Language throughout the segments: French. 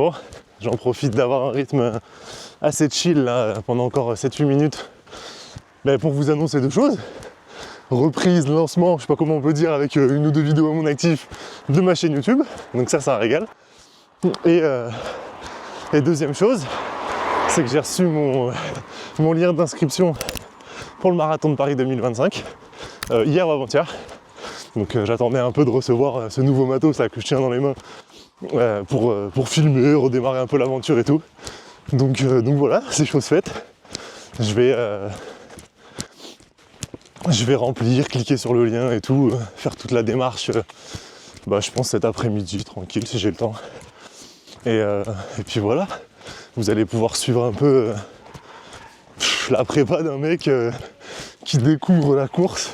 bon, j'en profite d'avoir un rythme assez chill là, pendant encore 7-8 minutes pour vous annoncer deux choses. Reprise, lancement, je sais pas comment on peut dire, avec une ou deux vidéos à mon actif de ma chaîne YouTube, donc ça régale. Et deuxième chose, c'est que j'ai reçu mon lien d'inscription pour le marathon de Paris 2025 hier ou avant-hier. Donc j'attendais un peu de recevoir ce nouveau matos là, que je tiens dans les mains pour filmer, redémarrer un peu l'aventure et tout. Donc voilà, c'est chose faite. Je vais remplir, cliquer sur le lien et tout, faire toute la démarche, je pense cet après-midi, tranquille, si j'ai le temps. Et puis voilà, vous allez pouvoir suivre un peu la prépa d'un mec qui découvre la course,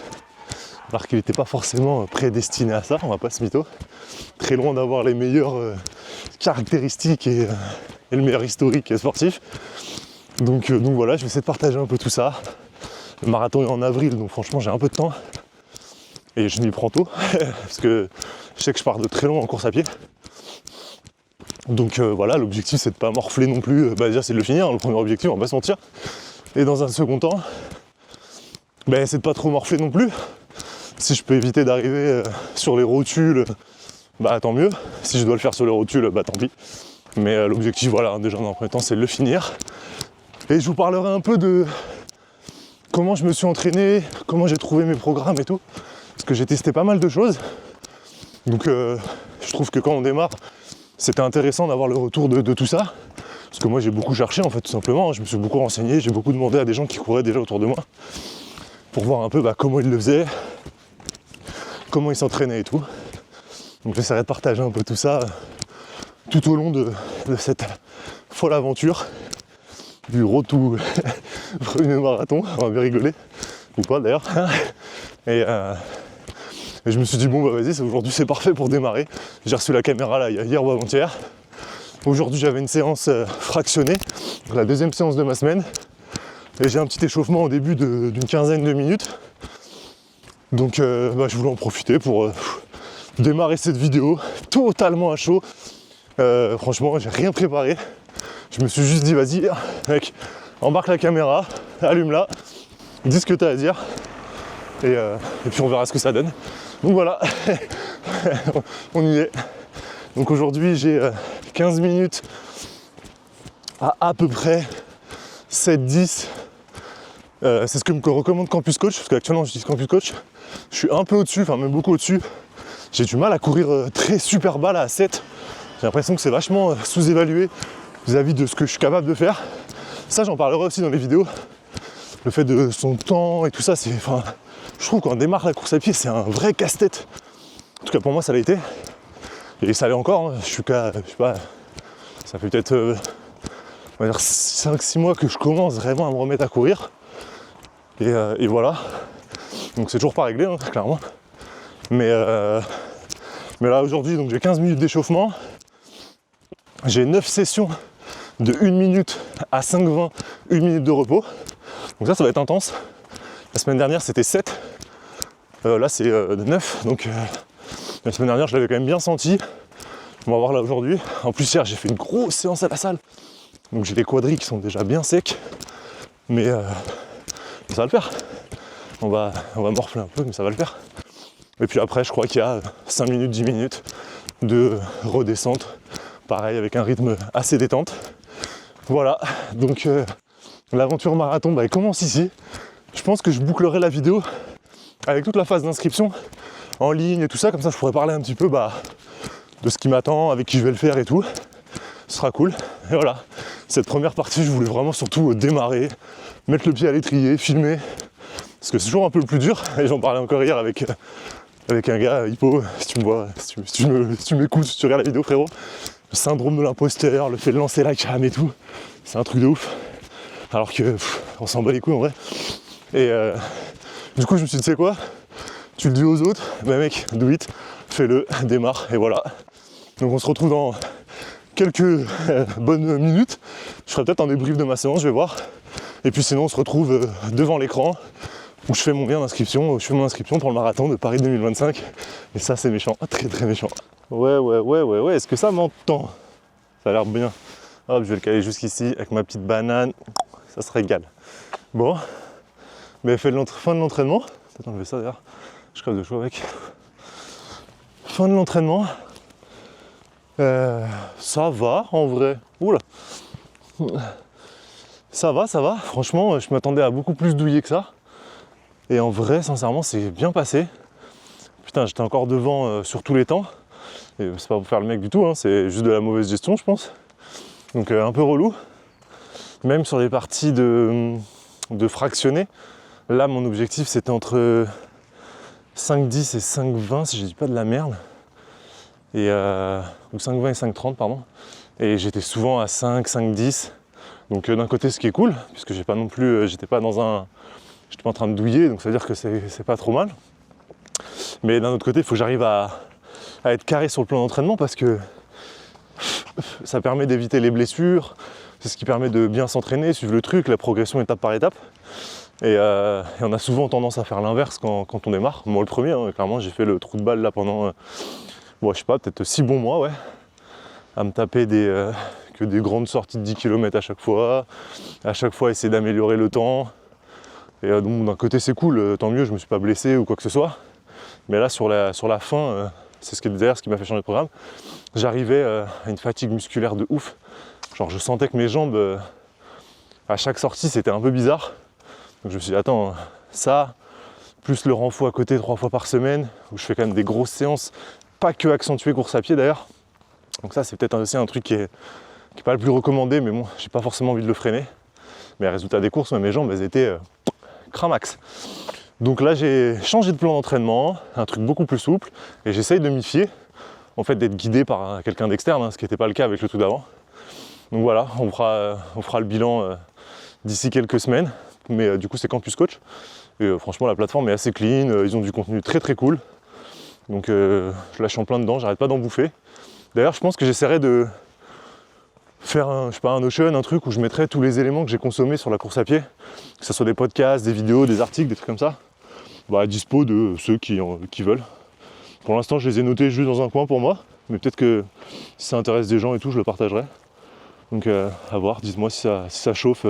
alors qu'il n'était pas forcément prédestiné à ça, on va pas se mytho. Très loin d'avoir les meilleures caractéristiques et le meilleur historique sportif. Donc voilà, je vais essayer de partager un peu tout ça. Le marathon est en avril, donc franchement j'ai un peu de temps. Et je m'y prends tôt, parce que je sais que je pars de très loin en course à pied. Donc voilà, l'objectif c'est de pas morfler non plus, déjà c'est de le finir, le premier objectif, on va pas se mentir. Et dans un second temps, c'est de pas trop morfler non plus. Si je peux éviter d'arriver sur les rotules, tant mieux. Si je dois le faire sur les rotules, tant pis. Mais l'objectif, voilà, déjà dans un premier temps, c'est de le finir. Et je vous parlerai un peu de comment je me suis entraîné, comment j'ai trouvé mes programmes et tout. Parce que j'ai testé pas mal de choses. Donc je trouve que quand on démarre, c'était intéressant d'avoir le retour de tout ça. Parce que moi j'ai beaucoup cherché en fait, tout simplement. Je me suis beaucoup renseigné, j'ai beaucoup demandé à des gens qui couraient déjà autour de moi. Pour voir un peu comment ils le faisaient, comment ils s'entraînaient et tout. Donc j'essaierai de partager un peu tout ça tout au long de cette folle aventure du road to premier marathon. On va bien rigoler, ou pas d'ailleurs. Et je me suis dit vas-y, aujourd'hui c'est parfait pour démarrer. J'ai reçu la caméra là hier ou avant-hier. Aujourd'hui j'avais une séance fractionnée, la deuxième séance de ma semaine. Et j'ai un petit échauffement au début d'une quinzaine de minutes. Donc je voulais en profiter pour démarrer cette vidéo totalement à chaud. Franchement, j'ai rien préparé. Je me suis juste dit, vas-y, mec, embarque la caméra, allume-la, dis ce que tu as à dire. Et puis on verra ce que ça donne. Donc voilà, on y est. Donc aujourd'hui, j'ai 15 minutes à peu près 7-10. C'est ce que me recommande Campus Coach, parce qu'actuellement j'utilise Campus Coach. Je suis un peu au-dessus, enfin même beaucoup au-dessus. J'ai du mal à courir très super bas là à 7. J'ai l'impression que c'est vachement sous-évalué vis-à-vis de ce que je suis capable de faire. Ça j'en parlerai aussi dans les vidéos. Le fait de son temps et tout ça, je trouve qu'on démarre la course à pied, c'est un vrai casse-tête. En tout cas pour moi ça l'a été. Et ça l'est encore, hein. Je sais pas, ça fait peut-être 5-6 mois que je commence vraiment à me remettre à courir. Et voilà. Donc c'est toujours pas réglé, hein, clairement. Mais là aujourd'hui, donc j'ai 15 minutes d'échauffement. J'ai 9 sessions de 1 minute à 5,20, 1 minute de repos. Donc ça va être intense. La semaine dernière c'était 7. Là c'est 9. Donc la semaine dernière je l'avais quand même bien senti. On va voir là aujourd'hui. En plus hier j'ai fait une grosse séance à la salle. Donc j'ai les quadris qui sont déjà bien secs. Mais ça va le faire. On va morfler un peu, mais ça va le faire. Et puis après, je crois qu'il y a 5 minutes, 10 minutes de redescente. Pareil, avec un rythme assez détente. Voilà, donc l'aventure marathon, elle commence ici. Je pense que je bouclerai la vidéo avec toute la phase d'inscription en ligne et tout ça. Comme ça, je pourrais parler un petit peu de ce qui m'attend, avec qui je vais le faire et tout. Ce sera cool. Et voilà, cette première partie, je voulais vraiment surtout démarrer, mettre le pied à l'étrier, filmer. Parce que c'est toujours un peu le plus dur. Et j'en parlais encore hier avec un gars, Hippo, si tu me vois, si tu m'écoutes, si tu regardes la vidéo, frérot. Le syndrome de l'imposteur, le fait de lancer la cam et tout, c'est un truc de ouf. Alors que on s'en bat les couilles en vrai. Et du coup je me suis dit, tu sais quoi, tu le dis aux autres, mec, do it, fais-le, démarre, et voilà. Donc on se retrouve dans quelques bonnes minutes. Je ferai peut-être un débrief de ma séance, je vais voir. Et puis sinon on se retrouve devant l'écran où je fais mon lien d'inscription, je fais mon inscription pour le marathon de Paris 2025. Et ça c'est méchant, très très méchant. Ouais, est-ce que ça m'entend? Ça a l'air bien. Hop, je vais le caler jusqu'ici avec ma petite banane. Ça se régale. Bon, mais fin de l'entraînement. Attends, je vais ça d'ailleurs. Je crève de chaud avec. Fin de l'entraînement. Ça va en vrai. Oula. Ça va. Franchement, je m'attendais à beaucoup plus douiller que ça. Et en vrai, sincèrement, c'est bien passé. Putain, j'étais encore devant sur tous les temps. Et c'est pas pour faire le mec du tout, hein, c'est juste de la mauvaise gestion, je pense. Donc un peu relou. Même sur les parties de fractionner. Là, mon objectif, c'était entre 5,10 et 5,20, si je dis pas de la merde. Et, ou 5,20 et 5,30, pardon. Et j'étais souvent à 5, 5,10. Donc d'un côté, ce qui est cool, puisque j'ai pas non plus, j'étais pas en train de douiller, donc ça veut dire que c'est pas trop mal. Mais d'un autre côté, il faut que j'arrive à être carré sur le plan d'entraînement parce que ça permet d'éviter les blessures, c'est ce qui permet de bien s'entraîner, suivre le truc, la progression étape par étape. Et on a souvent tendance à faire l'inverse quand on démarre. Moi le premier, hein, clairement, j'ai fait le trou de balle là pendant, je sais pas, peut-être 6 bons mois, ouais. À me taper que des grandes sorties de 10 km à chaque fois essayer d'améliorer le temps. Et donc d'un côté c'est cool, tant mieux, je me suis pas blessé ou quoi que ce soit. Mais là sur la fin, c'est ce qui m'a fait changer de programme. J'arrivais à une fatigue musculaire de ouf. Genre je sentais que mes jambes, à chaque sortie, c'était un peu bizarre. Donc je me suis dit, attends, ça, plus le renfort à côté 3 fois par semaine, où je fais quand même des grosses séances, pas que accentuées course à pied d'ailleurs. Donc ça c'est peut-être aussi un truc qui est pas le plus recommandé, mais bon, j'ai pas forcément envie de le freiner. Mais résultat des courses, mes jambes, elles étaient cramax. Donc là j'ai changé de plan d'entraînement, un truc beaucoup plus souple, et j'essaye de m'y fier, en fait d'être guidé par quelqu'un d'externe, hein, ce qui n'était pas le cas avec le tout d'avant. Donc voilà, on fera le bilan d'ici quelques semaines, mais du coup c'est Campus Coach, et franchement la plateforme est assez clean, ils ont du contenu très très cool, donc je lâche en plein dedans, j'arrête pas d'en bouffer. D'ailleurs je pense que j'essaierai de faire un Notion, un truc où je mettrai tous les éléments que j'ai consommés sur la course à pied, que ce soit des podcasts, des vidéos, des articles, des trucs comme ça, à dispo de ceux qui veulent. Pour l'instant je les ai notés juste dans un coin pour moi, mais peut-être que si ça intéresse des gens et tout, je le partagerai. Donc à voir, dites-moi si ça chauffe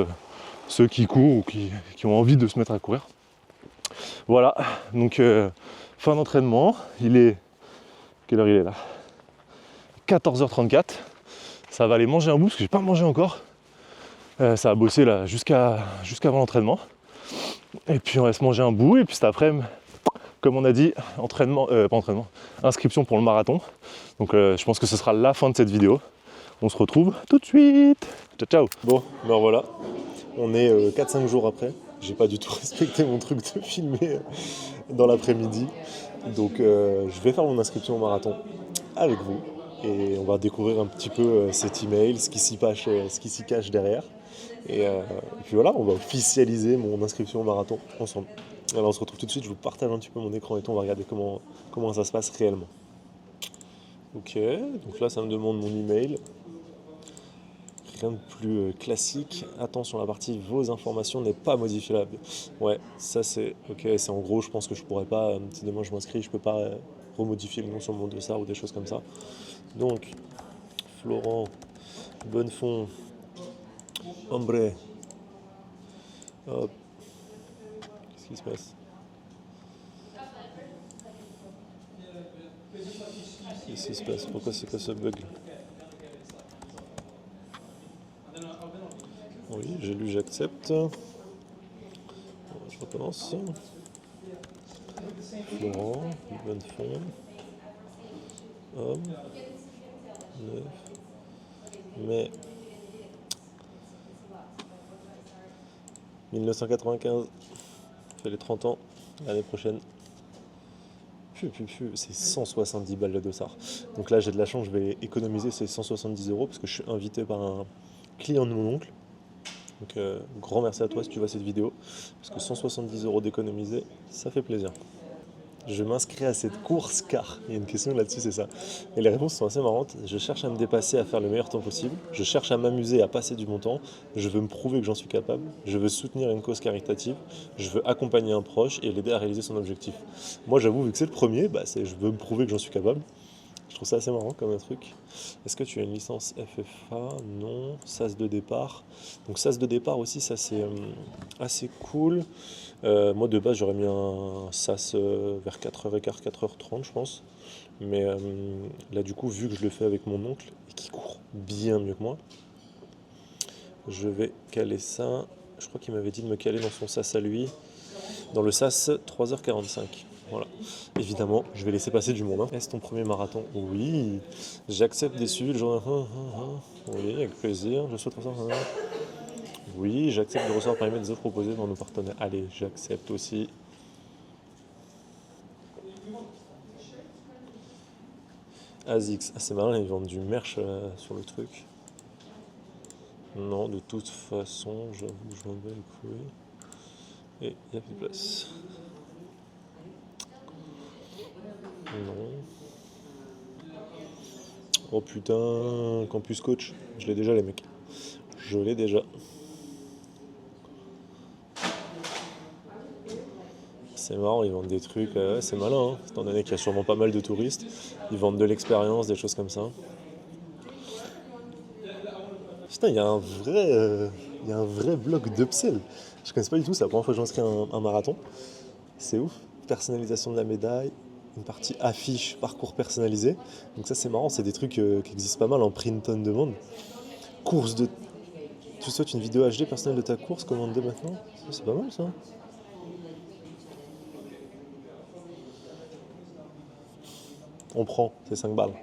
ceux qui courent ou qui ont envie de se mettre à courir. Voilà, donc fin d'entraînement, quelle heure il est là ? 14h34. Ça va aller manger un bout parce que j'ai pas mangé encore. Ça va bosser là jusqu'avant l'entraînement. Et puis on va se manger un bout et puis cet après-midi, comme on a dit, inscription pour le marathon. Donc je pense que ce sera la fin de cette vidéo. On se retrouve tout de suite. Ciao ciao. Bon, ben voilà. On est 4-5 jours après. J'ai pas du tout respecté mon truc de filmer dans l'après-midi. Donc je vais faire mon inscription au marathon avec vous. Et on va découvrir un petit peu cet email, ce qui s'y cache derrière. Et puis voilà, on va officialiser mon inscription au marathon ensemble. Alors on se retrouve tout de suite, je vous partage un petit peu mon écran et tout, on va regarder comment ça se passe réellement. Ok, donc là ça me demande mon email. Rien de plus classique. Attention, la partie vos informations n'est pas modifiable. Ouais, ça c'est ok, c'est en gros, je pense que je pourrais pas, si demain je m'inscris, je peux pas remodifier le nom sur mon dossard ou des choses comme ça. Donc, Florent, Bonnefond, Ambré, hop, qu'est-ce qui se passe ? Qu'est-ce qui se passe ? Pourquoi c'est quoi ce bug ? Oui, j'ai lu, j'accepte. Je recommence. Florent, Bonnefond, homme, 9, mai 1995, fait les 30 ans, l'année prochaine. C'est 170 balles de dossard. Donc là j'ai de la chance, je vais économiser ces 170 € parce que je suis invité par un client de mon oncle. Donc grand merci à toi si tu vois cette vidéo, parce que 170 € d'économiser, ça fait plaisir. Je m'inscris à cette course car, il y a une question là-dessus, c'est ça. Et les réponses sont assez marrantes. Je cherche à me dépasser, à faire le meilleur temps possible. Je cherche à m'amuser, à passer du bon temps. Je veux me prouver que j'en suis capable. Je veux soutenir une cause caritative. Je veux accompagner un proche et l'aider à réaliser son objectif. Moi j'avoue, vu que c'est le premier, je veux me prouver que j'en suis capable. Je trouve ça assez marrant comme un truc. Est-ce que tu as une licence FFA? Non. SAS de départ. Donc SAS de départ aussi, ça c'est assez cool. Moi de base j'aurais mis un SAS vers 4h15, 4h30 je pense. Mais là du coup vu que je le fais avec mon oncle et qui court bien mieux que moi, je vais caler ça. Je crois qu'il m'avait dit de me caler dans son SAS à lui. Dans le SAS 3h45. Voilà. Évidemment, je vais laisser passer du monde. Est-ce ton premier marathon? Oui. J'accepte des suivis le jour. Oui, avec plaisir. Je souhaite recevoir. Oui, j'accepte de recevoir par email des offres proposées par nos partenaires. Allez, j'accepte aussi. ASICS. Ah, c'est marrant, ils vendent du merch sur le truc. Non, de toute façon, j'avoue, je m'en bats les couilles. Et il n'y a plus de place. Non. Oh putain, Campus Coach. Je l'ai déjà les mecs. Je l'ai déjà. C'est marrant, ils vendent des trucs, c'est malin, hein, étant donné qu'il y a sûrement pas mal de touristes. Ils vendent de l'expérience, des choses comme ça. Putain, il y a un vrai bloc d'upsell. Je connais pas du tout, c'est la première fois que j'inscris un marathon. C'est ouf. Personnalisation de la médaille, une partie affiche, parcours personnalisé. Donc ça c'est marrant, c'est des trucs qui existent pas mal en print on demande. Course de... Tu souhaites une vidéo HD personnelle de ta course, commande dès maintenant. C'est pas mal ça. On prend, c'est 5 balles.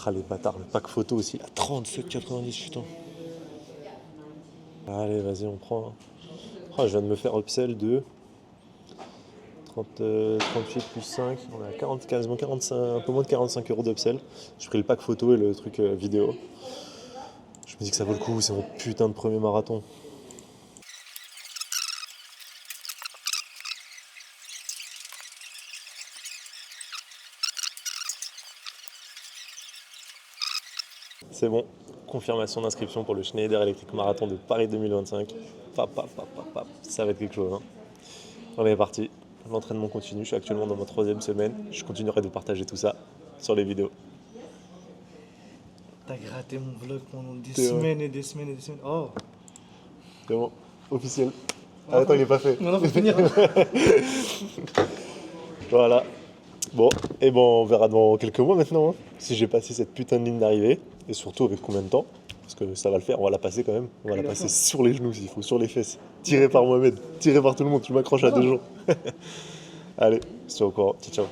Ah les bâtards, le pack photo aussi, à 37,90 putain. Allez, vas-y, on prend. Hein. Oh, je viens de me faire upsell de 38 plus 5, on est à 40, quasiment 45, un peu moins de 45 € d'upsell. J'ai pris le pack photo et le truc vidéo. Je me dis que ça vaut le coup, c'est mon putain de premier marathon. C'est bon, confirmation d'inscription pour le Schneider Electric Marathon de Paris 2025. Ça va être quelque chose. Hein. On est parti, l'entraînement continue, je suis actuellement dans ma 3e semaine. Je continuerai de partager tout ça sur les vidéos. T'as gratté mon vlog pendant des C'est vrai. semaines et des semaines et des semaines. Oh, C'est bon, officiel. Ah, attends, il est pas fait. non, faut finir. Voilà. Bon, et bon, on verra dans quelques mois maintenant, hein, si j'ai passé cette putain de ligne d'arrivée, et surtout avec combien de temps, parce que ça va le faire, on va la passer quand même, on va la passer sur les genoux s'il faut, sur les fesses, tiré par Mohamed, tiré par tout le monde, tu m'accroches à 2 jours. Allez, c'est au courant, ciao ciao.